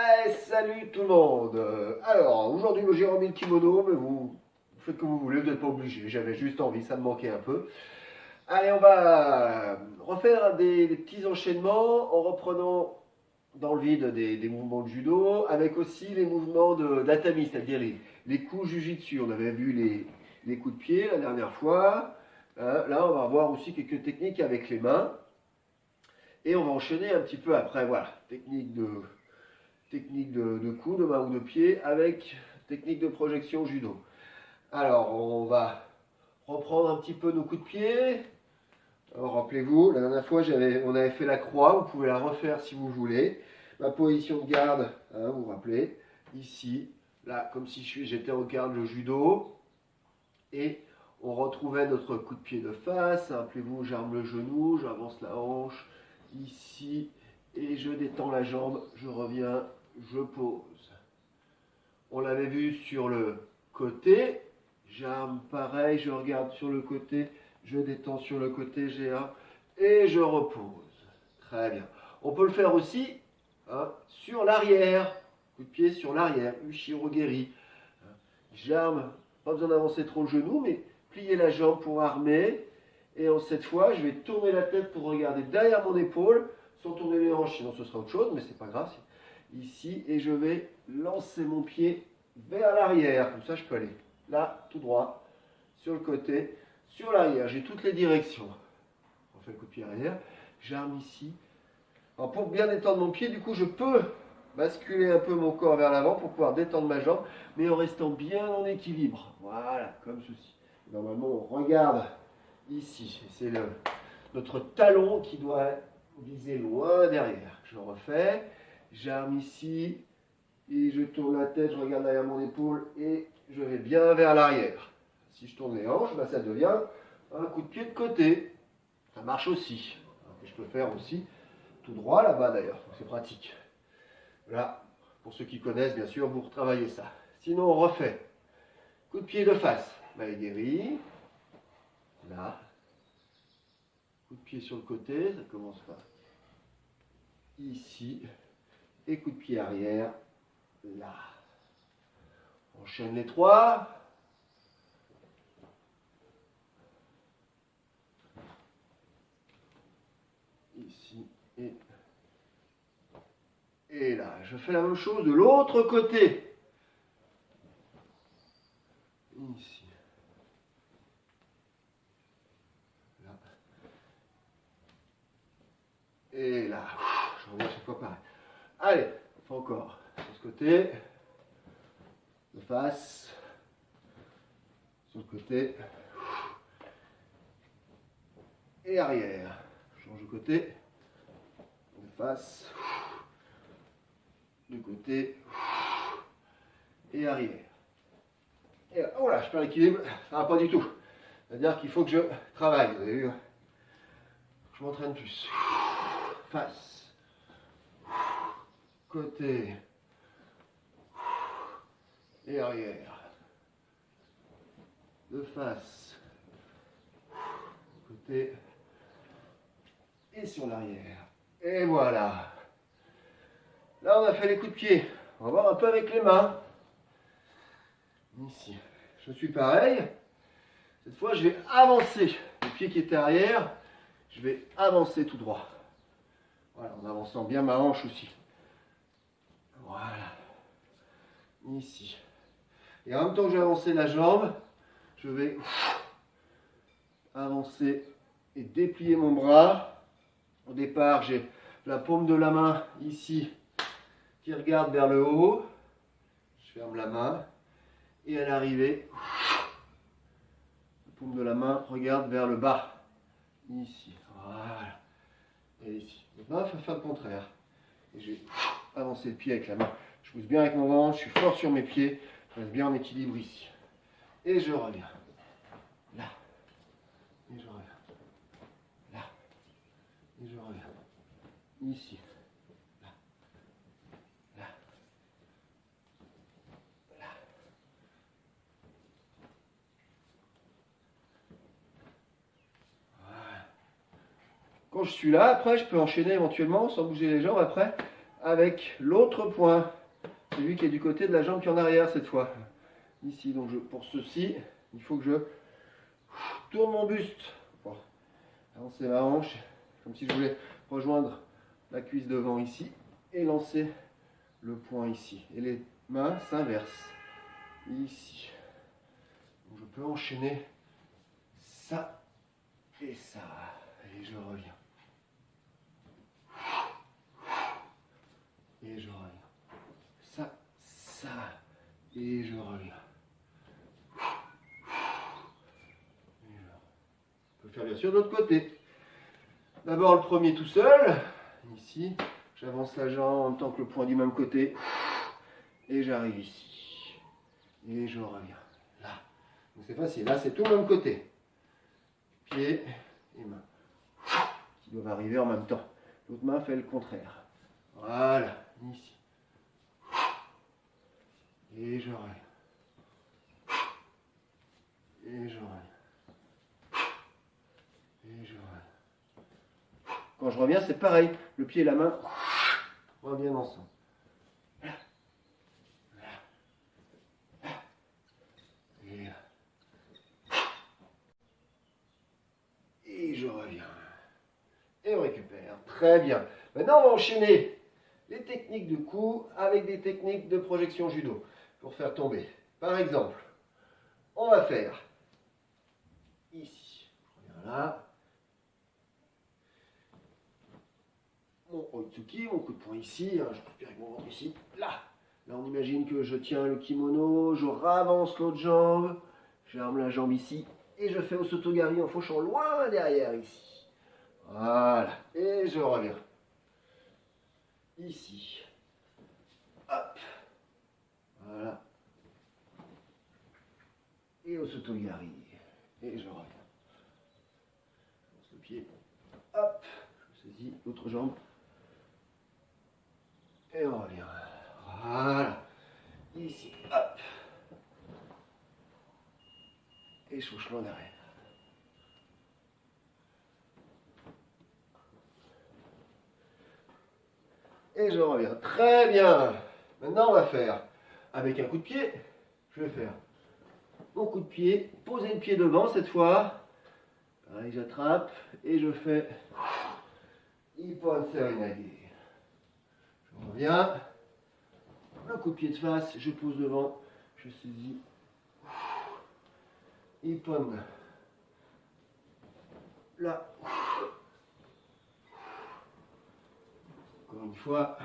Hey, salut tout le monde! Alors, aujourd'hui, moi, j'ai remis le kimono, mais vous faites comme vous voulez, vous n'êtes pas obligé. J'avais juste envie, ça me manquait un peu. Allez, on va refaire des petits enchaînements en reprenant dans le vide des mouvements de judo, avec aussi les mouvements d'atami, c'est-à-dire les coups jujitsu. On avait vu les coups de pied la dernière fois. Là, on va voir aussi quelques techniques avec les mains. Et on va enchaîner un petit peu après, voilà, technique de coup, de main ou de pied, avec technique de projection judo. Alors, on va reprendre un petit peu nos coups de pied. Alors, rappelez-vous, la dernière fois, on avait fait la croix, vous pouvez la refaire si vous voulez. Ma position de garde, vous vous rappelez, ici, là, comme si j'étais en garde le judo. Et on retrouvait notre coup de pied de face. Rappelez-vous, j'arme le genou, j'avance la hanche, ici, et je détends la jambe, je reviens, je pose. On l'avait vu sur le côté, j'arme pareil, je regarde sur le côté, je détends sur le côté, j'ai un, et je repose. Très bien. On peut le faire aussi sur l'arrière, coup de pied sur l'arrière, Ushiro-geri. J'arme, pas besoin d'avancer trop le genou, mais plier la jambe pour armer. Et cette fois, je vais tourner la tête pour regarder derrière mon épaule, sans tourner les hanches, sinon ce sera autre chose, mais c'est pas grave. Ici, et je vais lancer mon pied vers l'arrière. Comme ça, je peux aller là, tout droit, sur le côté, sur l'arrière. J'ai toutes les directions. On fait le coup de pied arrière. J'arme ici. Alors, pour bien détendre mon pied, du coup, je peux basculer un peu mon corps vers l'avant pour pouvoir détendre ma jambe, mais en restant bien en équilibre. Voilà, comme ceci. Normalement, on regarde ici. C'est notre talon qui doit viser loin derrière. Je refais. J'arme ici et je tourne la tête, je regarde derrière mon épaule et je vais bien vers l'arrière. Si je tourne les hanches, ça devient un coup de pied de côté. Ça marche aussi. Je peux faire aussi tout droit là-bas d'ailleurs, c'est pratique. Là, pour ceux qui connaissent, bien sûr, vous retravaillez ça. Sinon, on refait. Coup de pied de face. Maegeri. Là. Coup de pied sur le côté, ça commence par ici. Et coup de pied arrière, là. On enchaîne les trois. Ici et là. Je fais la même chose de l'autre côté. Ici. Là. Et là. Je reviens chaque fois pareil. Allez, on fait encore. De ce côté. De face. Sur le côté. Et arrière. Je change de côté. De face. De côté. Et arrière. Et là, oh là, je perds l'équilibre. Ça va pas du tout. C'est-à-dire qu'il faut que je travaille. Vous avez vu? Je m'entraîne plus. Face. Côté. Et arrière. De face. Côté. Et sur l'arrière. Et voilà. Là, on a fait les coups de pied. On va voir un peu avec les mains. Ici. Je suis pareil. Cette fois, je vais avancer. Le pied qui était arrière, je vais avancer tout droit. Voilà, en avançant bien ma hanche aussi. Voilà. Ici. Et en même temps que je vais avancer la jambe, je vais avancer et déplier mon bras. Au départ, j'ai la paume de la main ici qui regarde vers le haut. Je ferme la main. Et à l'arrivée, la paume de la main regarde vers le bas. Ici. Voilà. Et ici. Maintenant, il faut faire le contraire. Et je vais avancer le pied avec la main. Je pousse bien avec mon ventre, je suis fort sur mes pieds. Je reste bien en équilibre ici. Et je reviens. Là. Et je reviens. Là. Et je reviens. Ici. Là. Là. Là. Voilà. Quand je suis là, après, je peux enchaîner éventuellement sans bouger les jambes après avec l'autre point, celui qui est du côté de la jambe qui est en arrière cette fois. Ici, donc pour ceci, il faut que je tourne mon buste. Bon, avancer ma hanche, comme si je voulais rejoindre la cuisse devant ici et lancer le point ici. Et les mains s'inversent ici. Donc je peux enchaîner ça et ça. Et je reviens. Et je reviens. Ça, ça. Et je reviens. On peut faire bien sûr de l'autre côté. D'abord le premier tout seul. Ici, j'avance la jambe en même temps que le point du même côté. Et j'arrive ici. Et je reviens. Là. Donc c'est facile. Là, c'est tout le même côté. Pied et main. Qui doivent arriver en même temps. L'autre main fait le contraire. Voilà. Ici. Et je reviens. Et je reviens. Et je reviens. Quand je reviens, c'est pareil. Le pied et la main reviennent ensemble. Et je reviens. Et on récupère. Très bien. Maintenant, on va enchaîner les techniques de coup avec des techniques de projection judo pour faire tomber. Par exemple, on va faire ici. Je reviens là. Mon Oitsuki, mon coup de poing ici. Je récupère avec mon ventre ici. Là. Là, on imagine que je tiens le kimono, je ravance l'autre jambe, j'arme la jambe ici et je fais au Osotogari en fauchant loin derrière ici. Voilà. Et je reviens. Ici. Hop. Voilà. Et au Osotogari. Et je reviens. Je lance le pied. Hop. Je saisis l'autre jambe. Et on revient. Voilà. Ici. Hop. Et chauchement derrière. Et je reviens. Très bien. Maintenant, on va faire avec un coup de pied. Je vais faire mon coup de pied. Poser le pied devant cette fois. Pareil, j'attrape et je fais Ippon Serinage. Je reviens. Un coup de pied de face. Je pose devant. Je saisis. Ippon. Là. Encore une fois.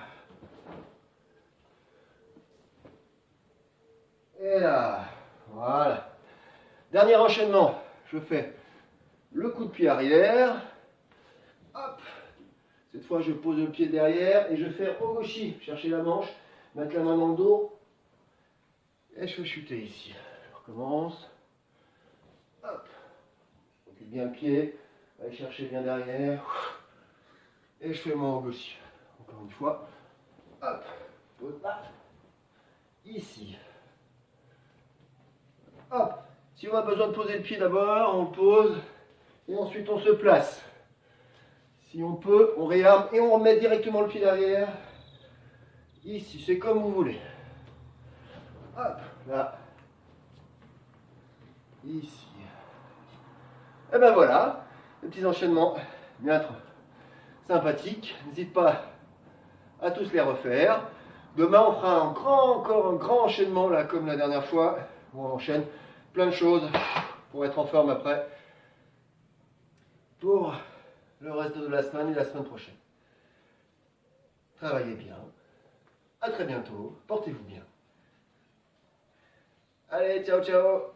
Et là. Voilà. Dernier enchaînement. Je fais le coup de pied arrière. Hop. Cette fois, je pose le pied derrière et je fais ogoshi. Chercher la manche. Mettre la main dans le dos. Et je fais chuter ici. Je recommence. Hop. Occupe bien le pied. Allez chercher bien derrière. Et je fais mon ogoshi. Encore une fois. Hop. Pose là. Ici. Hop. Si on a besoin de poser le pied d'abord, on le pose. Et ensuite on se place. Si on peut, on réarme et on remet directement le pied derrière. Ici, c'est comme vous voulez. Hop, là. Ici. Et ben voilà, les petits enchaînements bien trop sympathiques. N'hésite pas à tous les refaire. Demain, on fera encore un grand enchaînement, là, comme la dernière fois, où on enchaîne plein de choses pour être en forme après, pour le reste de la semaine et la semaine prochaine. Travaillez bien. À très bientôt. Portez-vous bien. Allez, ciao, ciao.